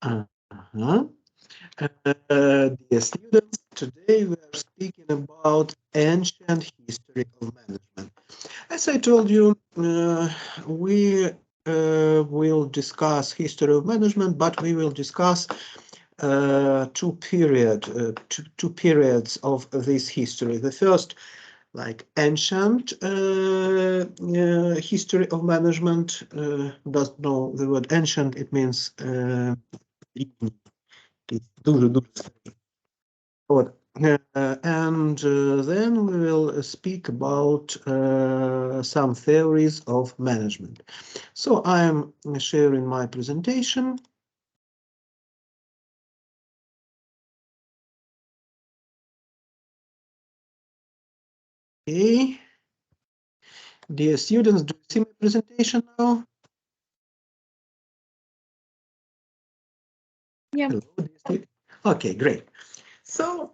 Uh-huh. Dear students, today we are speaking about ancient history of management. As I told you, we will discuss history of management, but we will discuss two periods of this history. The first, like ancient history of management. Doesn't know the word ancient. It means дуже старий. Вот. And then we will speak about some theories of management. So I am sharing my presentation. Okay. Dear students, do you see my presentation now? Yeah. Hello. Okay, great. So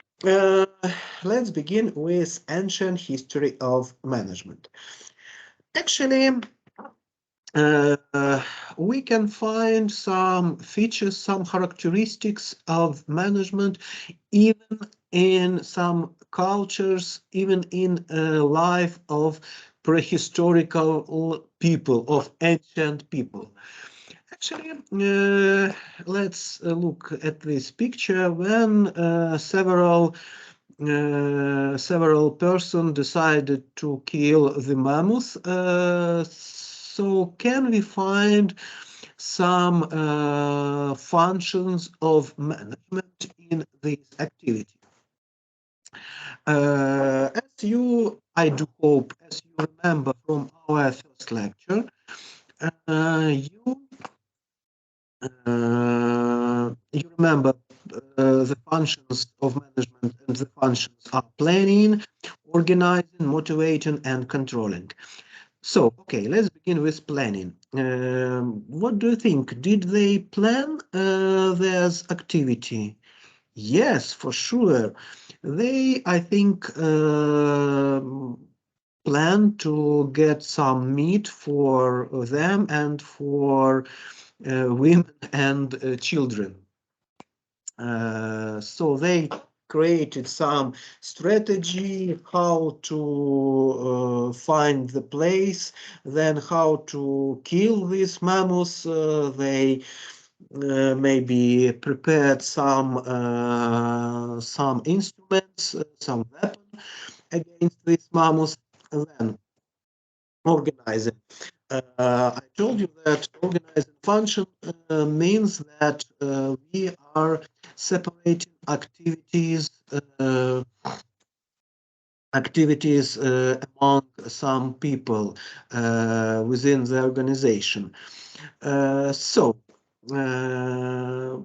let's begin with ancient history of management. Actually, we can find some features, some characteristics of management, even in some cultures, even in life of prehistorical people, of ancient people. Actually, let's look at this picture when several persons decided to kill the mammoth. So can we find some functions of management in this activity? I do hope, as you remember from our first lecture, you remember the functions of management, and the functions are planning, organizing, motivating, and controlling. So, okay, let's begin with planning. What do you think? Did they plan their activity? Yes, for sure. They, I think, plan to get some meat for them and for women and children. So they created some strategy how to find the place, then how to kill these mammoths. They maybe prepared some instruments, some weapon against these mammoths, and then organizing. I told you that organizing function means that we are separating activities among some people within the organization. So, uh,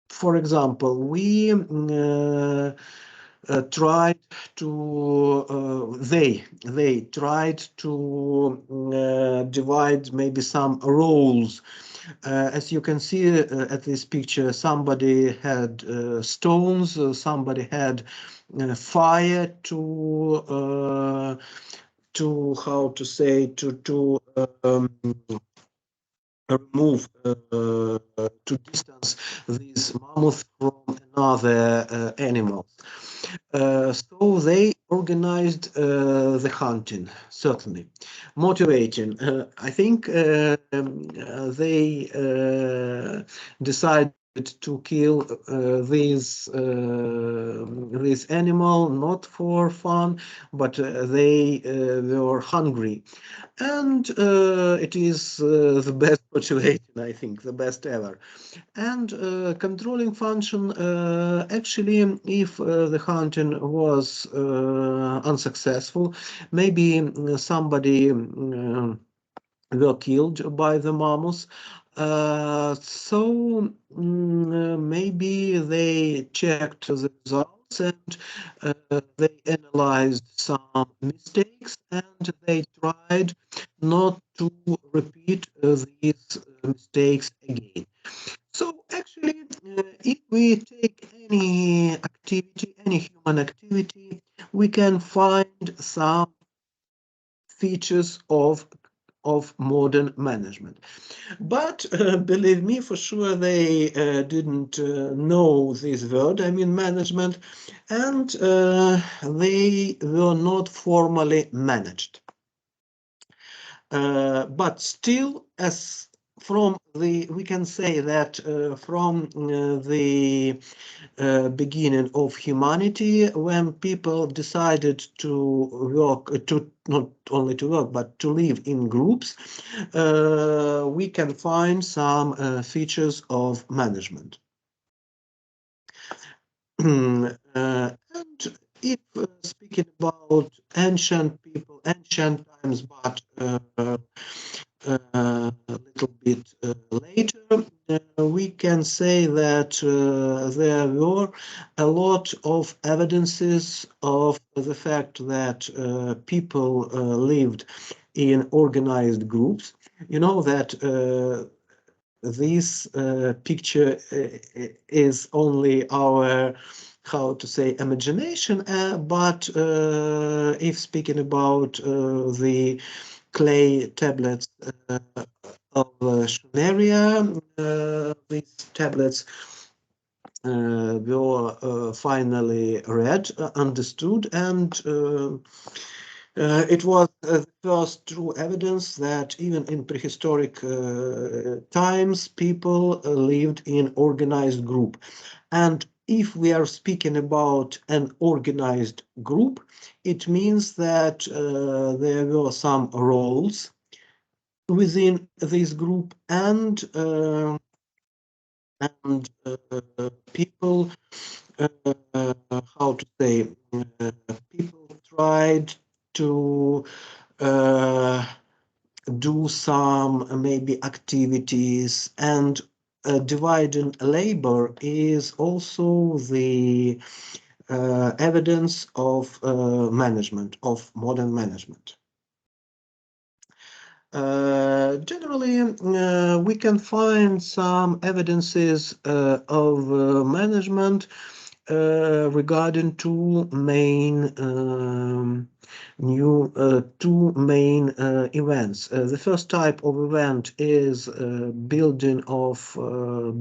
for example, we tried to they tried to divide maybe some roles. As you can see at this picture, somebody had stones, somebody had fire to how to say to remove to distance these mammoths from another animals. So they organized the hunting, certainly. Motivating. I think they decided to kill this animal not for fun, but they were hungry. And it is the best motivation, I think, the best ever. And controlling function, actually, if the hunting was unsuccessful, maybe somebody were killed by the mammoths. So maybe they checked the results and they analyzed some mistakes and they tried not to repeat these mistakes again. So actually, if we take any activity, any human activity, we can find some features of of modern management. But believe me, for sure, they didn't know this word, I mean management, and they were not formally managed. But still, as from the, we can say that from the beginning of humanity, when people decided to work, to not only to work, but to live in groups, we can find some features of management. And if speaking about ancient people, ancient times, but a little bit later, we can say that there were a lot of evidences of the fact that people lived in organized groups. You know that this picture is only our, how to say, imagination, but if speaking about the clay tablets of Sumeria, these tablets were finally read, understood, and it was the first true evidence that even in prehistoric times, people lived in organized group. And if we are speaking about an organized group, it means that there were some roles within this group, and people, how to say, people tried to do some maybe activities, and dividing labor is also the evidence of management, of modern management. Generally, we can find some evidences of management regarding two main events. The first type of event is building of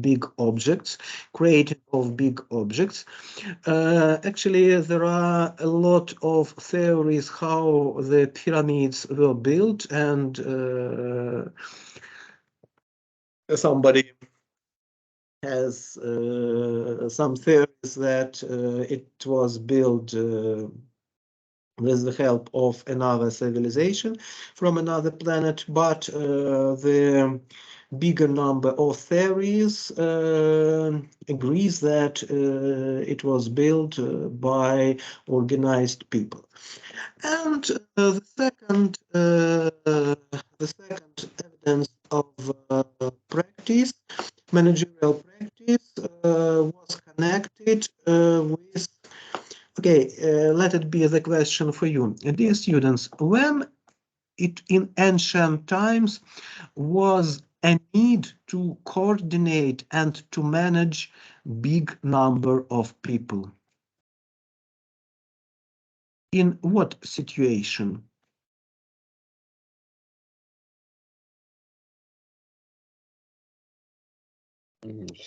big objects, creating of big objects. Actually, there are a lot of theories how the pyramids were built, and somebody has some theories that it was built with the help of another civilization from another planet, but the bigger number of theories agrees that it was built by organized people. And the second evidence of practice, managerial practice, was connected with. Okay, let it be the question for you. Dear students, when it in ancient times was a need to coordinate and to manage big number of people? In what situation?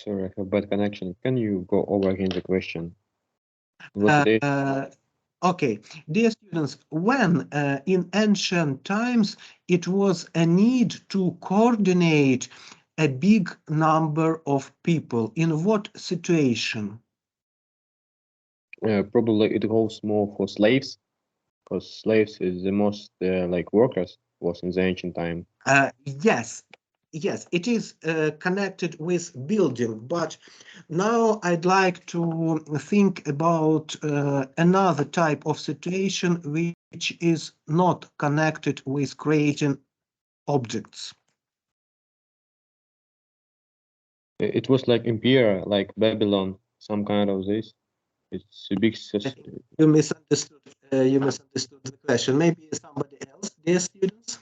Sorry, I have bad connection. Can you go over again the question? What it is? Okay, dear students, when in ancient times it was a need to coordinate a big number of people, in what situation? Probably it goes more for slaves, because slaves is the most like workers was in the ancient time. Yes, yes, it is connected with building, but now I'd like to think about another type of situation which is not connected with creating objects. It was like empire, like Babylon, some kind of this. It's a big You misunderstood. You misunderstood the question. Maybe somebody else, dear students.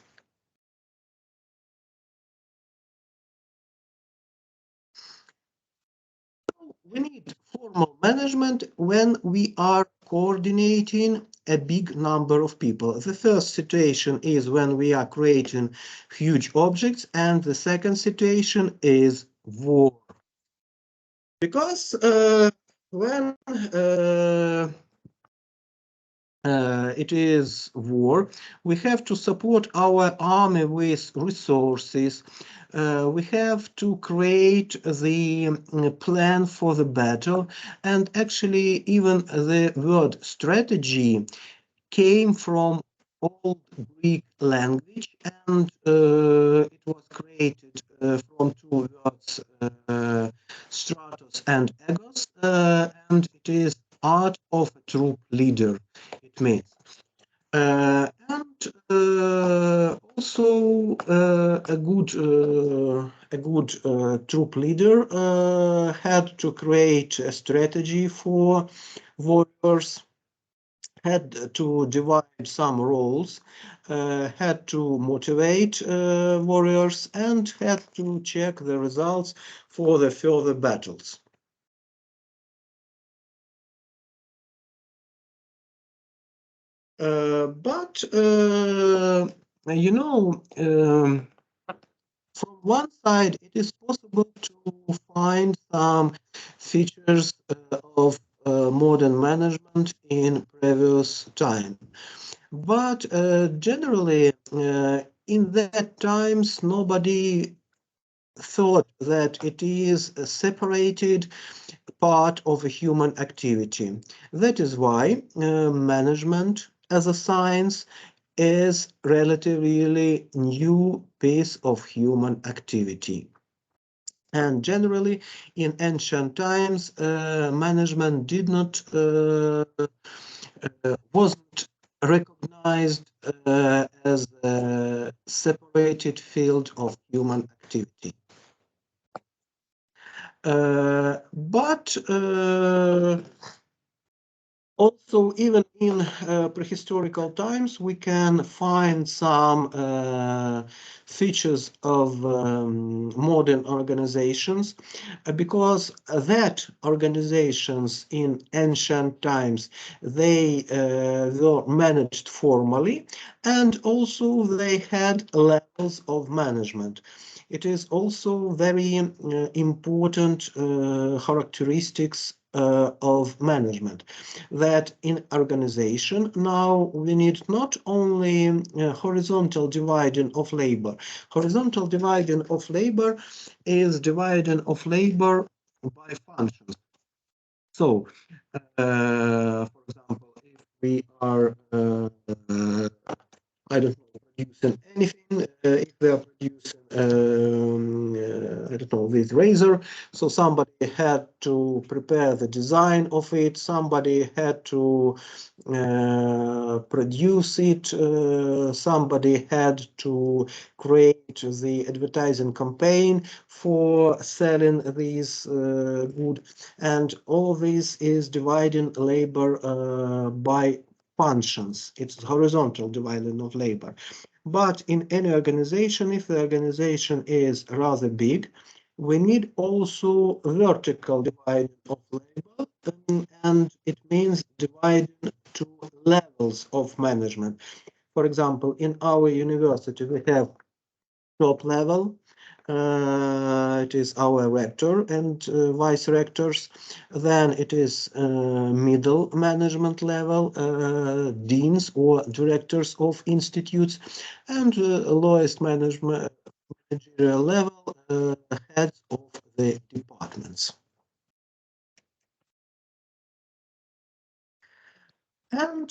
We need formal management when we are coordinating a big number of people. The first situation is when we are creating huge objects, and the second situation is war. Because when it is war, we have to support our army with resources. We have to create the plan for the battle, and actually even the word strategy came from Old Greek language, and it was created from two words, stratos and egos, and it is art of a troop leader, it means. And also a good troop leader had to create a strategy for warriors, had to divide some roles, had to motivate warriors, and had to check the results for the further battles. But you know, from one side, it is possible to find some features of modern management in previous time. But generally, in that times, nobody thought that it is a separated part of a human activity. That is why management as a science is relatively new piece of human activity. And generally, in ancient times, management did not wasn't recognized as a separated field of human activity. But also, even in prehistorical times, we can find some features of modern organizations, because that organizations in ancient times, they were managed formally, and also they had levels of management. It is also very important characteristics of management, that in organization now we need not only horizontal dividing of labor. Horizontal dividing of labor is dividing of labor by functions. So, for example, if we are I don't know, producing anything. If they are producing, I don't know, this razor, so somebody had to prepare the design of it. Somebody had to produce it. Somebody had to create the advertising campaign for selling these good, and all this is dividing labor by functions. It's horizontal dividing of labor. But in any organization, if the organization is rather big, we need also vertical dividing of labor, and it means dividing to levels of management. For example, in our university, we have top level, it is our rector and vice rectors. Then it is middle management level, deans or directors of institutes, and lowest managerial level, heads of the departments. And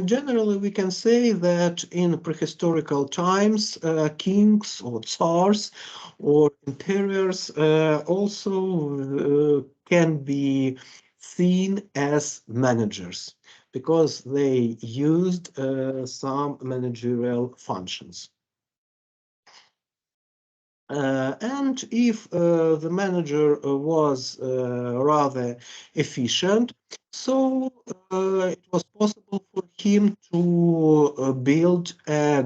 generally, we can say that in prehistorical times, kings or tsars or emperors also can be seen as managers, because they used some managerial functions. And if the manager was rather efficient, So it was possible for him to build a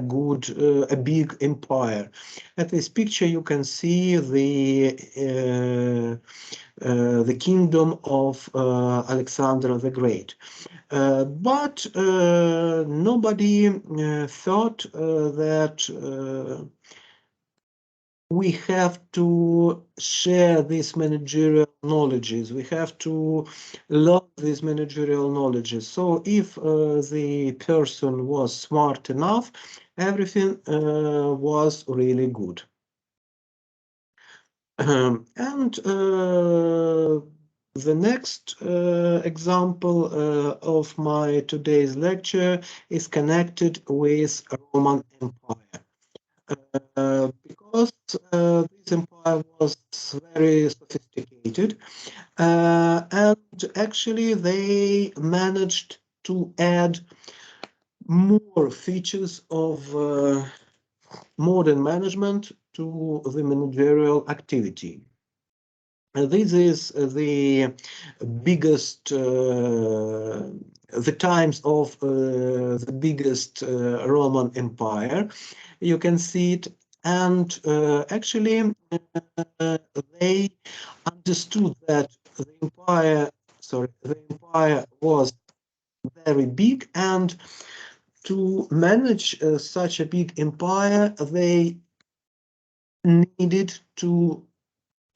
big empire. At this picture, you can see the kingdom of Alexander the Great. But nobody thought that we have to share these managerial knowledges. We have to learn these managerial knowledges. So if the person was smart enough, everything was really good. And the next example of my today's lecture is connected with Roman Empire. Because this empire was very sophisticated, and actually they managed to add more features of modern management to the managerial activity. This is the biggest, the times of the biggest Roman Empire. You can see it, and actually they understood that the empire was very big, and to manage such a big empire, they needed to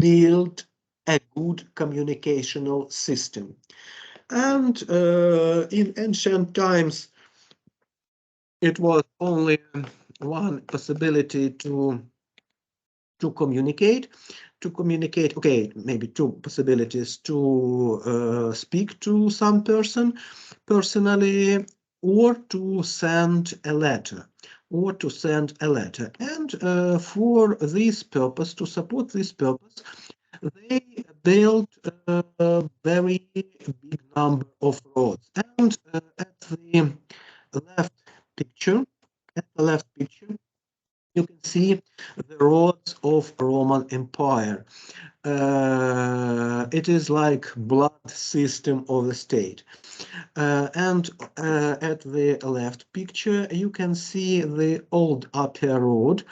build a good communicational system. And in ancient times, it was only one possibility to communicate. Okay, maybe two possibilities: to speak to some person personally, or to send a letter. And for this purpose, to support this purpose, they built a very big number of roads. And at the left picture, you can see the roads of Roman Empire. It is like blood system of the state. And at the left picture, you can see the old Appia Road.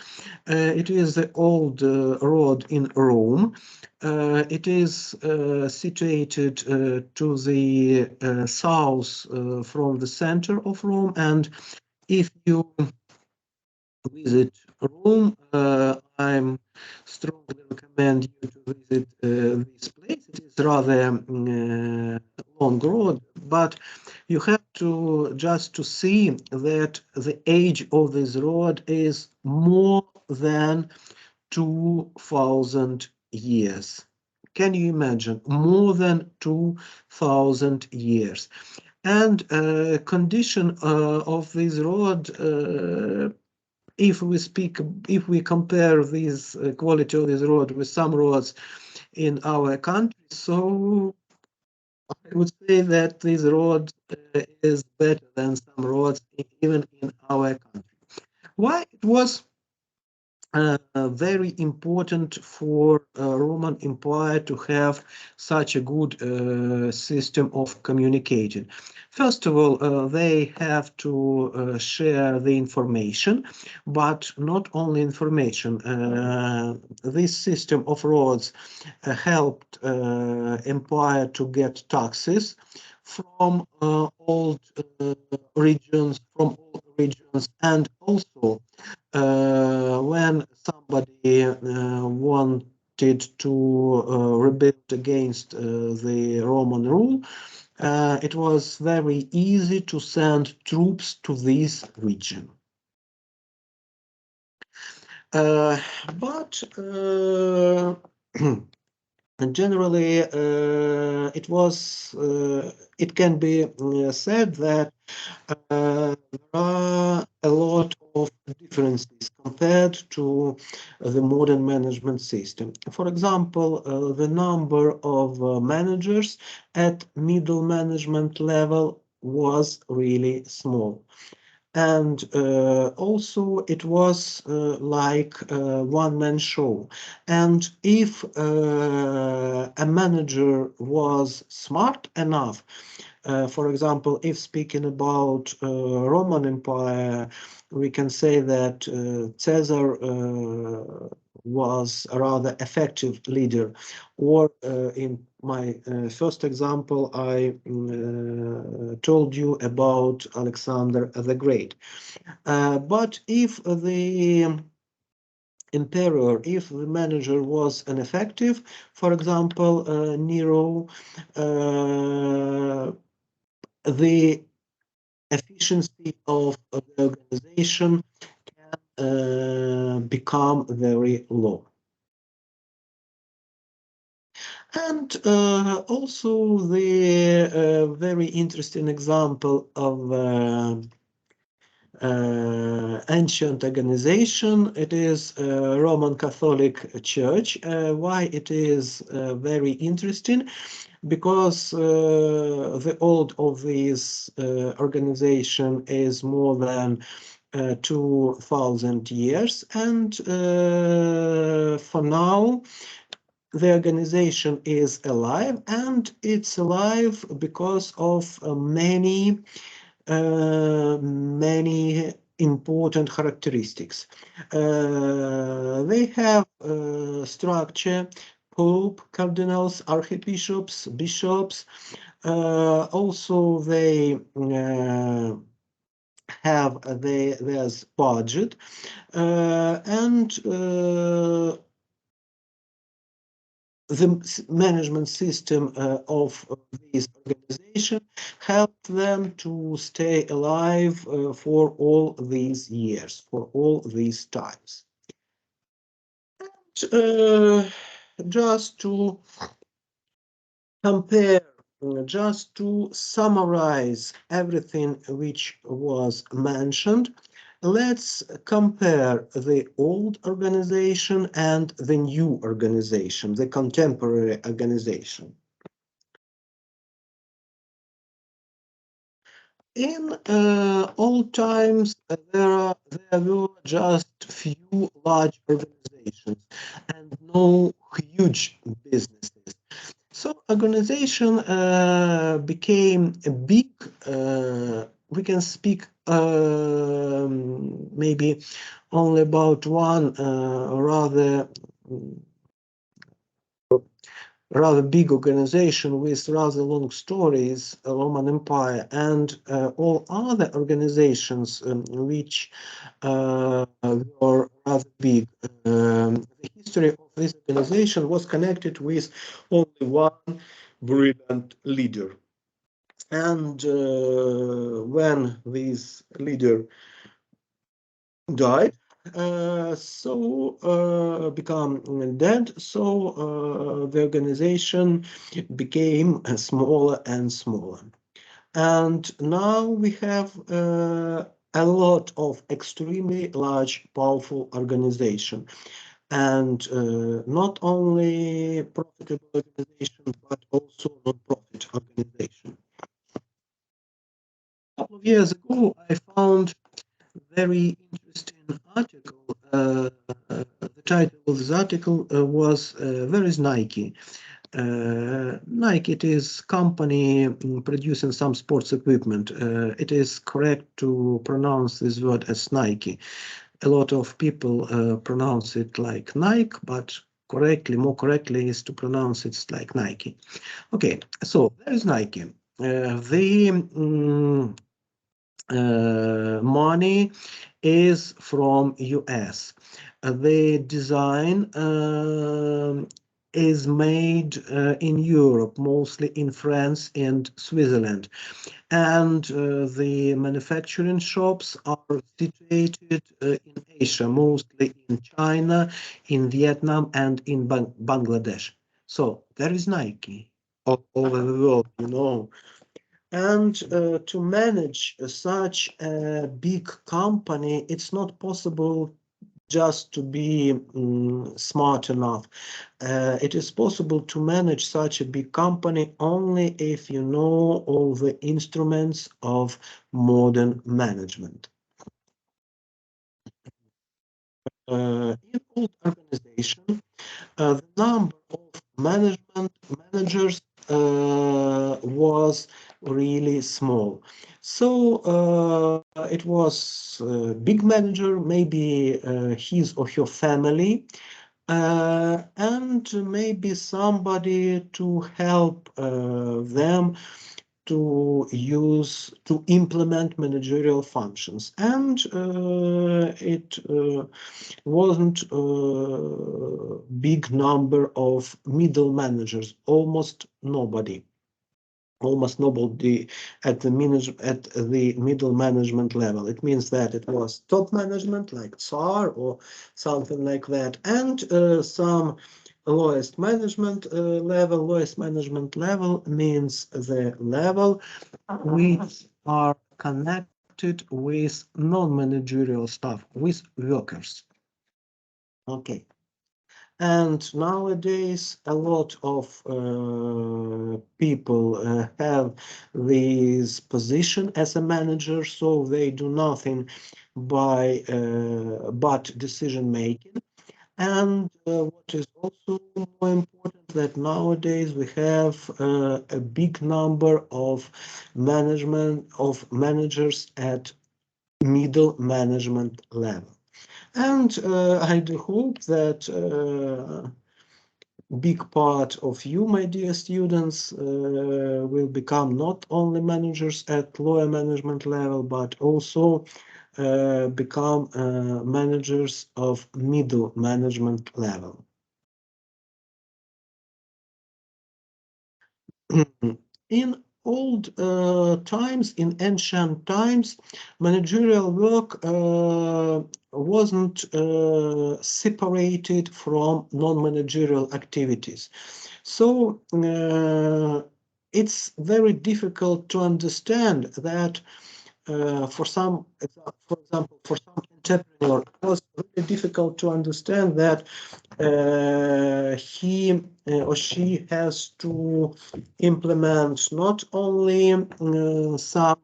It is the old road in Rome. It is situated to the south from the center of Rome. And if you visit Rome, I'm strongly recommend you to visit this place. It is rather long road, but you have to just to see that the age of this road is more than 2,000 years. Can you imagine? More than 2,000 years. And condition of this road, if we compare this quality of this road with some roads in our country, so I would say that this road is better than some roads even in our country. Why it was very important for Roman Empire to have such a good system of communicating. First of all, they have to share the information, but not only information. This system of roads helped empire to get taxes from old regions, and also when somebody wanted to rebel against the Roman rule, it was very easy to send troops to this region. But generally, it can be said that there are a lot of differences compared to the modern management system. For example, the number of managers at middle management level was really small. And also it was like a one-man show. And if a manager was smart enough, For example, if speaking about Roman Empire, we can say that Caesar was a rather effective leader. Or in my first example, I told you about Alexander the Great. But if the emperor, if the manager was ineffective, for example, Nero, the efficiency of the organization can become very low. And also the very interesting example of ancient organization, it is Roman Catholic Church. Why it is very interesting? Because the old of this organization is more than 2000 years, and for now the organization is alive, and it's alive because of many important characteristics. They have structure: pope, cardinals, archbishops, bishops. Also, they have there's budget, and the management system of this organization helped them to stay alive for all these years, for all these times. And, just to compare, just to summarize everything which was mentioned, let's compare the old organization and the new organization, the contemporary organization. In old times, there were just few large organizations and no huge businesses. So organization became a big, we can speak maybe only about one rather big organization with rather long stories, Roman Empire, and all other organizations which were rather big. The history of this organization was connected with only one brilliant leader. And when this leader died, become dead, so the organization became smaller and smaller. And now we have a lot of extremely large, powerful organization, and not only profitable organization, but also non-profit organization. A couple of years ago, I found very interesting article. The title of this article was "Where is Nike?" Nike, it is company producing some sports equipment. It is correct to pronounce this word as Nike. A lot of people pronounce it like Nike, but more correctly is to pronounce it like Nike. Okay, so there is Nike. The money is from US. The design is made in Europe, mostly in France and Switzerland. And the manufacturing shops are situated in Asia, mostly in China, in Vietnam, and in Bangladesh. So there is Nike all over the world, you know. And to manage such a big company, it's not possible just to be smart enough. It is possible to manage such a big company only if you know all the instruments of modern management. In old organization, the number of managers was really big manager, maybe his or her family, and maybe somebody to help them to implement managerial functions. And it wasn't a big number of middle managers, almost nobody at the middle management level. It means that it was top management like Tsar or something like that, and some lowest management level. Lowest management level means the level which are connected with non-managerial staff, with workers. Okay. And nowadays, a lot of people have this position as a manager, so they do nothing but decision making. And what is also more important, that nowadays we have a big number of managers at middle management level. And I do hope that big part of you, my dear students, will become not only managers at lower management level, but also become managers of middle management level. In old times, in ancient times, managerial work wasn't separated from non-managerial activities. So it's very difficult to understand that for example, for some entrepreneur, it was really difficult to understand that he or she has to implement not only some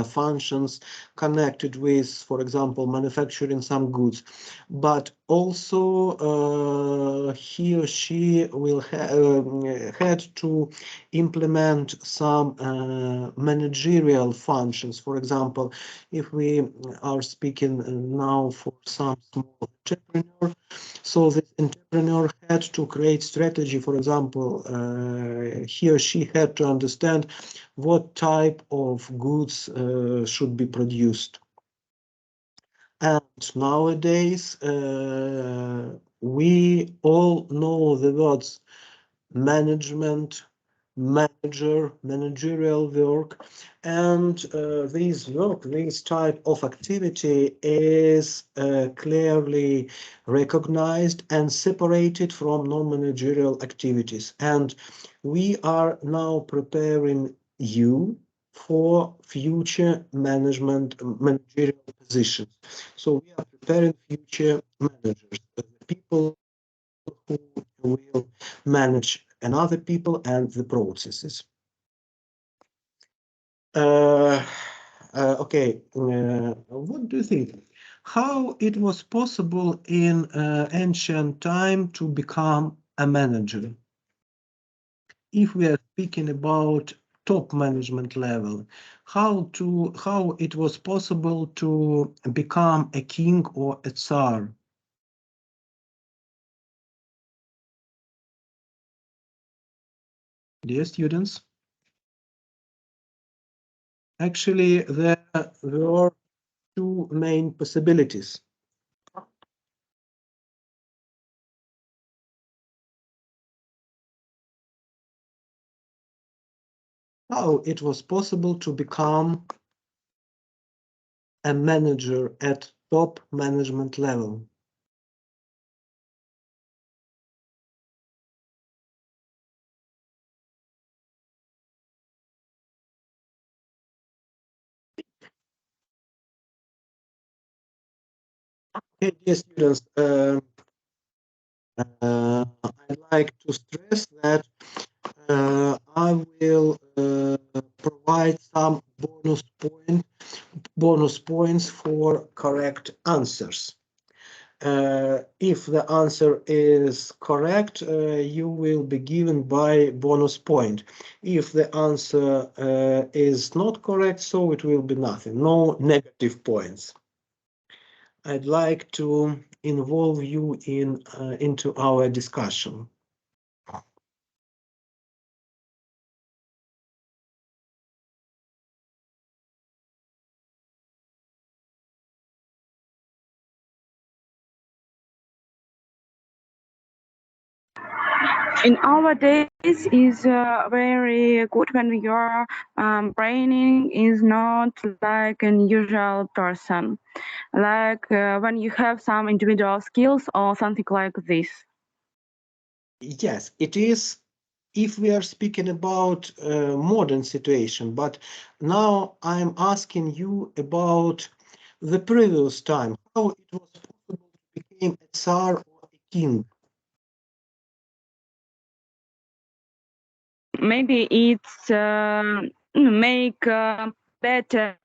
functions connected with, for example, manufacturing some goods, but also he or she will had to implement some managerial functions. For example, if we are speaking now for some small entrepreneur, so the entrepreneur had to create strategy. For example, he or she had to understand what type of goods should be produced. And nowadays, we all know the words management, manager, managerial work, and this type of activity is clearly recognized and separated from non-managerial activities. And we are now preparing you for future managerial positions. So we are preparing future managers, the people who will manage another people and the processes. Okay, what do you think? How it was possible in ancient time to become a manager? If we are speaking about top management level, how it was possible to become a king or a tsar? Dear students, actually there were two main possibilities. How it was possible to become a manager at top management level? Okay, dear students, I'd like to stress that I will provide some bonus points for correct answers. if the answer is correct, you will be given by bonus point. If the answer is not correct, so it will be nothing, no negative points. I'd like to involve you into our discussion. In our days is very good when your braining is not like an usual person, like when you have some individual skills or something like this. Yes, it is if we are speaking about modern situation, but now I'm asking you about the previous time, how it was possible to become a Tsar or a king. Maybe it's make better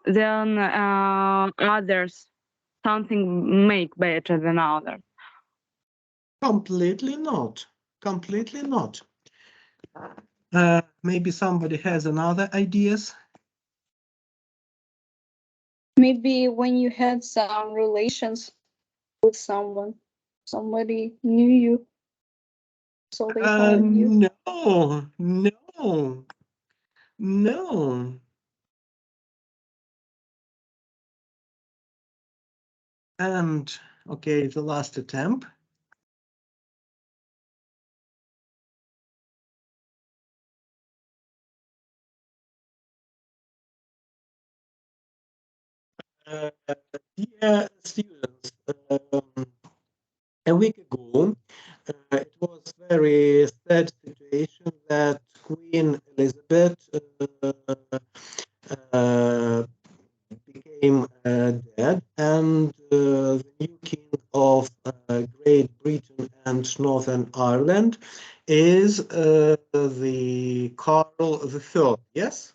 than others, something make better than others. Completely not. Completely not. Maybe somebody has another ideas. Maybe when you had some relations with someone, somebody knew you, so they hired you. No, no, no. And okay, the last attempt. Dear students, a week ago, it was very sad situation that Queen Elizabeth became dead, and the new king of Great Britain and Northern Ireland is the Carl III. Yes.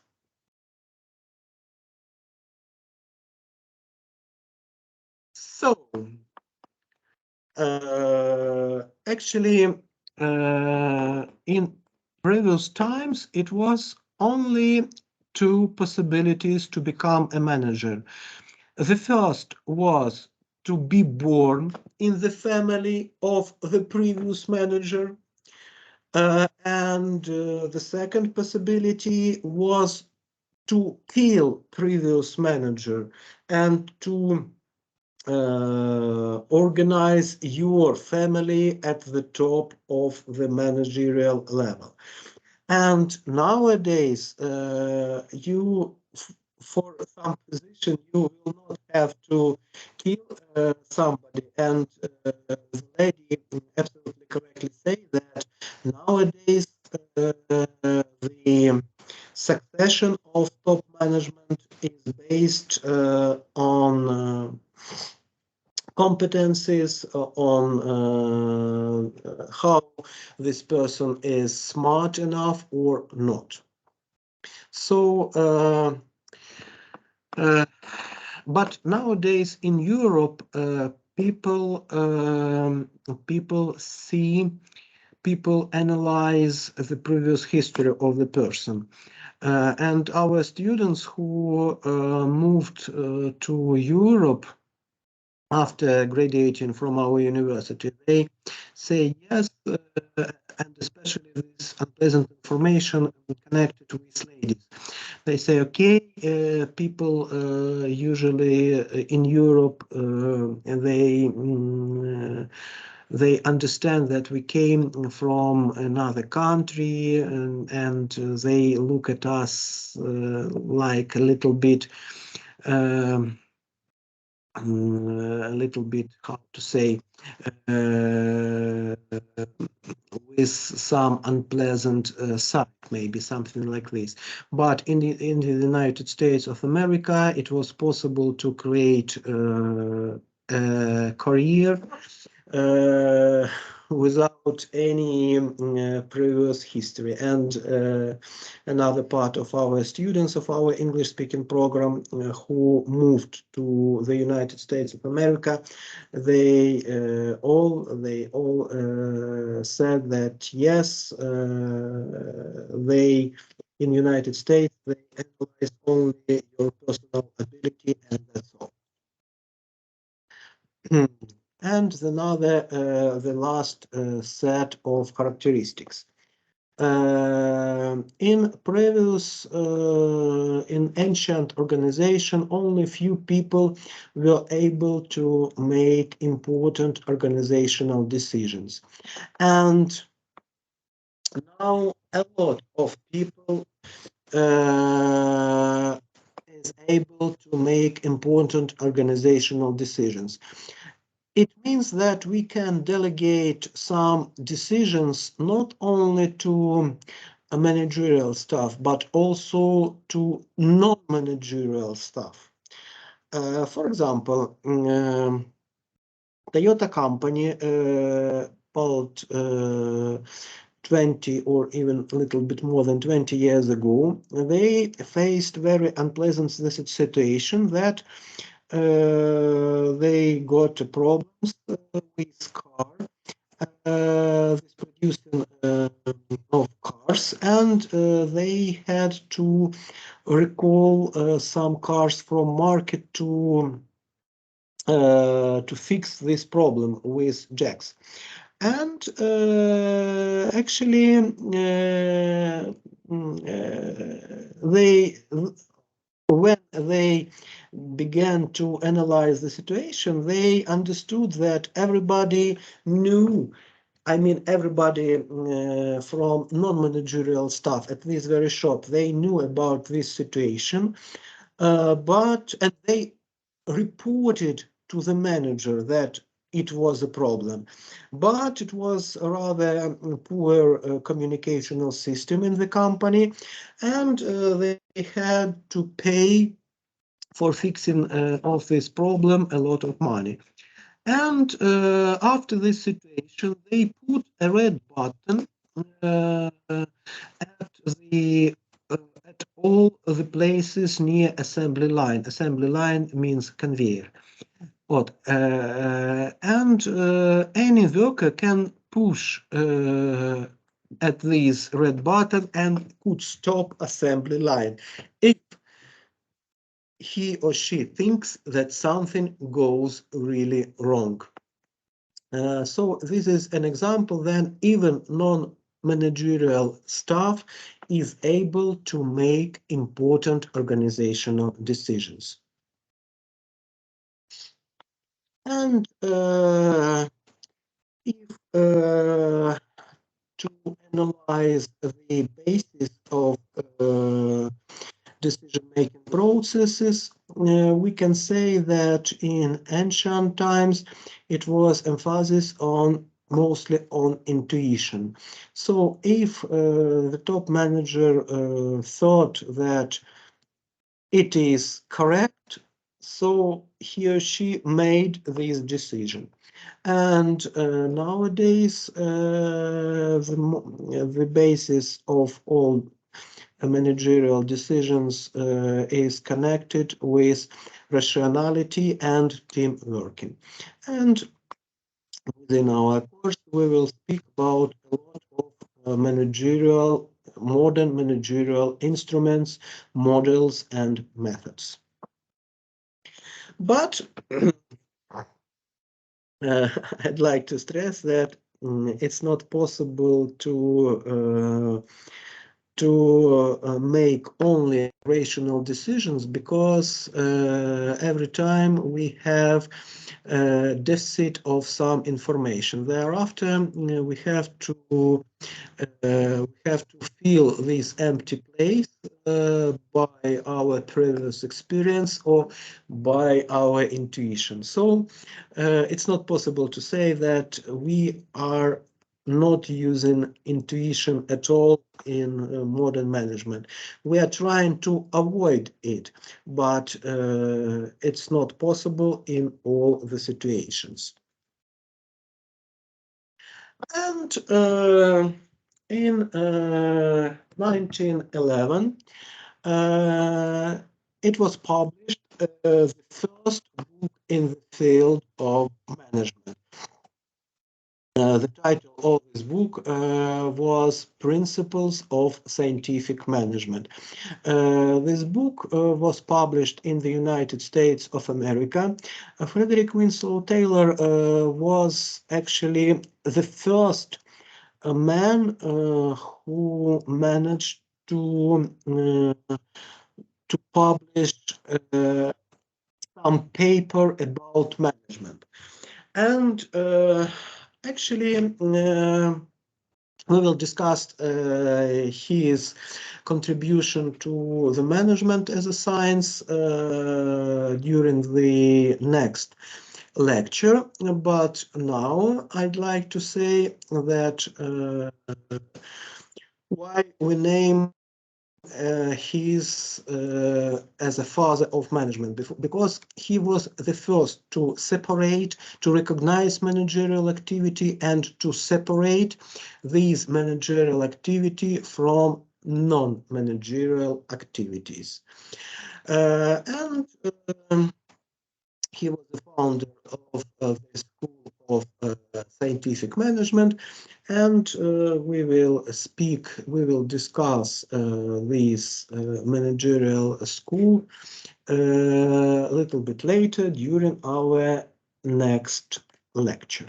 So, actually, in previous times, it was only two possibilities to become a manager. The first was to be born in the family of the previous manager. And the second possibility was to kill previous manager and to organize your family at the top of the managerial level. And nowadays, you for some position you will not have to kill somebody. And the lady absolutely correctly say that nowadays the succession of top management is based on competencies, on how this person is smart enough or not. So, but nowadays in Europe, people analyze the previous history of the person. And our students who moved to Europe after graduating from our university, they say yes, and especially this unpleasant information connected with ladies. They say, okay, people usually in Europe, they understand that we came from another country, and they look at us like a little bit, how to say, with some unpleasant side, maybe something like this. But in the United States of America, it was possible to create a career without any previous history. And another part of our students of our English speaking program who moved to the United States of America, they all said that yes, they in United States they analyze only your personal ability and that's all. And the last set of characteristics. In previous, in ancient organization, only few people were able to make important organizational decisions. And now a lot of people is able to make important organizational decisions. It means that we can delegate some decisions not only to a managerial staff, but also to non-managerial staff. For example, Toyota company about 20 or even a little bit more than 20 years ago, they faced very unpleasant situation that they got problems with car, with producing of cars, and they had to recall some cars from market to fix this problem with jacks. And actually, when they began to analyze the situation, they understood that everybody knew, I mean, everybody from non-managerial staff at this very shop, they knew about this situation, and they reported to the manager that it was a problem, but it was a rather poor communicational system in the company, and they had to pay for fixing of this problem a lot of money. And after this situation, they put a red button at all the places near assembly line. Assembly line means conveyor. And any worker can push at this red button and could stop assembly line if he or she thinks that something goes really wrong. So this is an example. Then even non-managerial staff is able to make important organizational decisions. And if to analyze the basis of decision-making processes, we can say that in ancient times it was emphasis on mostly on intuition. So if the top manager thought that it is correct, so he or she made this decision. And nowadays, the basis of all managerial decisions is connected with rationality and team working. And within our course, we will speak about a lot of modern managerial instruments, models, and methods. But I'd like to stress that it's not possible to make only rational decisions, because every time we have a deficit of some information. Thereafter, we have to fill this empty place by our previous experience or by our intuition. So it's not possible to say that we are not using intuition at all in modern management. We are trying to avoid it, but it's not possible in all the situations. And in 1911, it was published the first book in the field of management. The title of this book was Principles of Scientific Management. This book was published in the United States of America. Frederick Winslow Taylor was actually the first man who managed to publish some paper about management. And actually, we will discuss his contribution to the management as a science during the next lecture. But now I'd like to say that why we name he's as a father of management, because he was the first to separate, to recognize managerial activity and to separate these managerial activity from non-managerial activities. And he was the founder of the School of Scientific Management, and we will discuss this managerial school a little bit later during our next lecture.